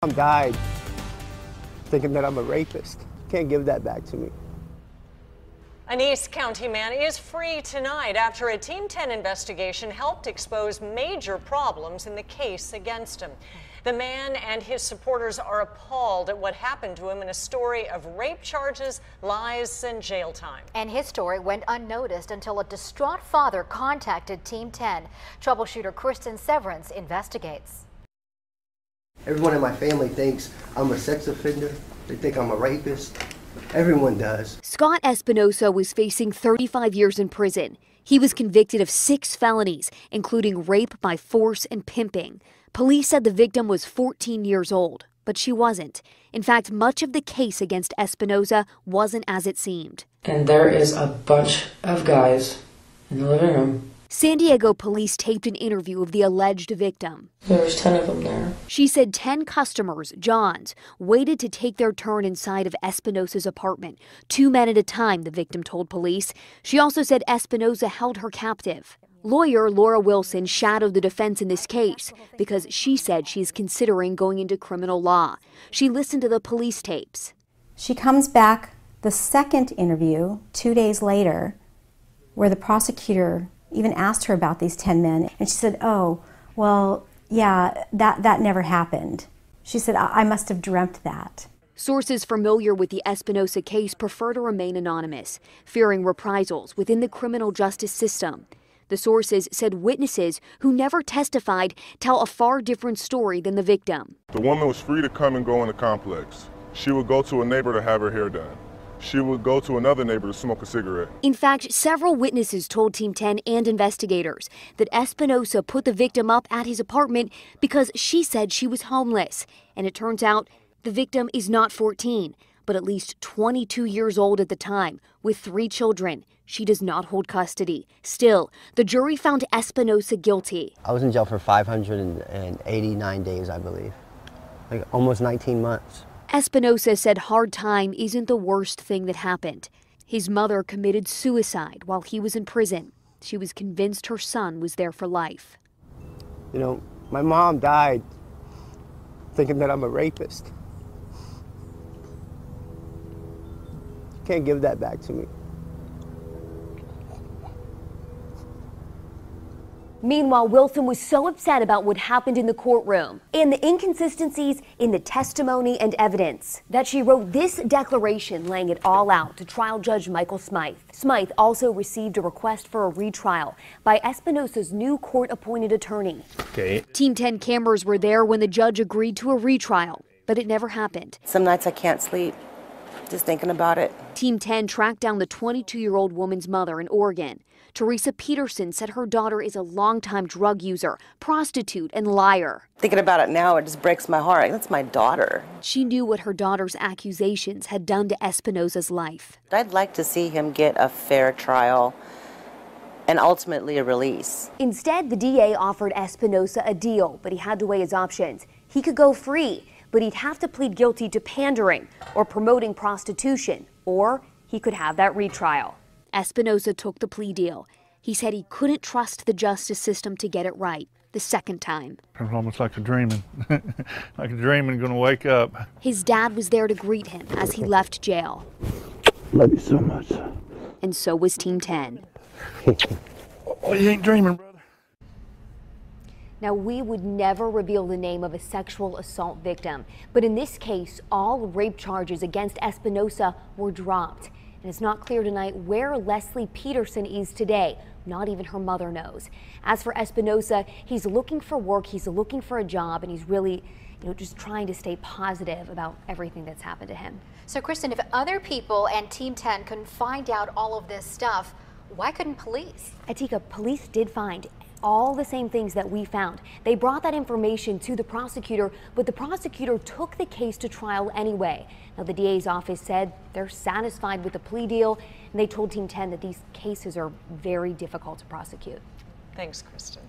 Mom died thinking that I'm a rapist. Can't give that back to me. An East County man is free tonight after a Team 10 investigation helped expose major problems in the case against him. The man and his supporters are appalled at what happened to him in a story of rape charges, lies, and jail time. And his story went unnoticed until a distraught father contacted Team 10. Troubleshooter Kristen Severance investigates. Everyone in my family thinks I'm a sex offender. They think I'm a rapist. Everyone does. Scott Espinosa was facing 35 years in prison. He was convicted of 6 felonies, including rape by force and pimping. Police said the victim was 14 years old, but she wasn't. In fact, much of the case against Espinosa wasn't as it seemed. And there is a bunch of guys in the living room. San Diego police taped an interview of the alleged victim. There was 10 of them there. She said 10 customers, Johns, waited to take their turn inside of Espinosa's apartment. 2 men at a time, the victim told police. She also said Espinosa held her captive. Lawyer Laura Wilson shadowed the defense in this case because she said she's considering going into criminal law. She listened to the police tapes. She comes back the second interview 2 days later where the prosecutor even asked her about these 10 men, and she said, oh, well, yeah, that never happened. She said, I must have dreamt that. Sources familiar with the Espinosa case prefer to remain anonymous, fearing reprisals within the criminal justice system. The sources said witnesses who never testified tell a far different story than the victim. The woman was free to come and go in the complex. She would go to a neighbor to have her hair done. She would go to another neighbor to smoke a cigarette. In fact, several witnesses told Team 10 and investigators that Espinosa put the victim up at his apartment because she said she was homeless. And it turns out the victim is not 14, but at least 22 years old at the time, with 3 children. She does not hold custody. Still, the jury found Espinosa guilty. I was in jail for 589 days, I believe. Like almost 19 months. Espinosa said hard time isn't the worst thing that happened. His mother committed suicide while he was in prison. She was convinced her son was there for life. You know, my mom died thinking that I'm a rapist. Can't give that back to me. Meanwhile, Wilson was so upset about what happened in the courtroom and the inconsistencies in the testimony and evidence that she wrote this declaration laying it all out to trial judge Michael Smythe. Smythe also received a request for a retrial by Espinosa's new court-appointed attorney. Okay. Team 10 cameras were there when the judge agreed to a retrial, but it never happened. Some nights I can't sleep, just thinking about it. Team 10 tracked down the 22-year-old woman's mother in Oregon. Teresa Peterson said her daughter is a longtime drug user, prostitute, and liar. Thinking about it now, it just breaks my heart. That's my daughter. She knew what her daughter's accusations had done to Espinosa's life. I'd like to see him get a fair trial and ultimately a release. Instead, the DA offered Espinosa a deal, but he had to weigh his options. He could go free, but he'd have to plead guilty to pandering or promoting prostitution, or he could have that retrial. Espinosa took the plea deal. He said he couldn't trust the justice system to get it right the second time. It's almost like a dreaming, like a dreaming going to wake up. His dad was there to greet him as he left jail. Love you so much. And so was Team 10. Oh, you ain't dreaming, brother. Now, we would never reveal the name of a sexual assault victim, but in this case, all rape charges against Espinosa were dropped. And it's not clear tonight where Leslie Peterson is today. Not even her mother knows. As for Espinosa, he's looking for work, he's looking for a job, and he's really, just trying to stay positive about everything that's happened to him. So, Kristen, if other people and Team 10 couldn't find out all of this stuff, why couldn't police? Atika, police did find all the same things that we found. They brought that information to the prosecutor, but the prosecutor took the case to trial anyway. Now, the DA's office said they're satisfied with the plea deal, and they told Team 10 that these cases are very difficult to prosecute. Thanks, Kristen.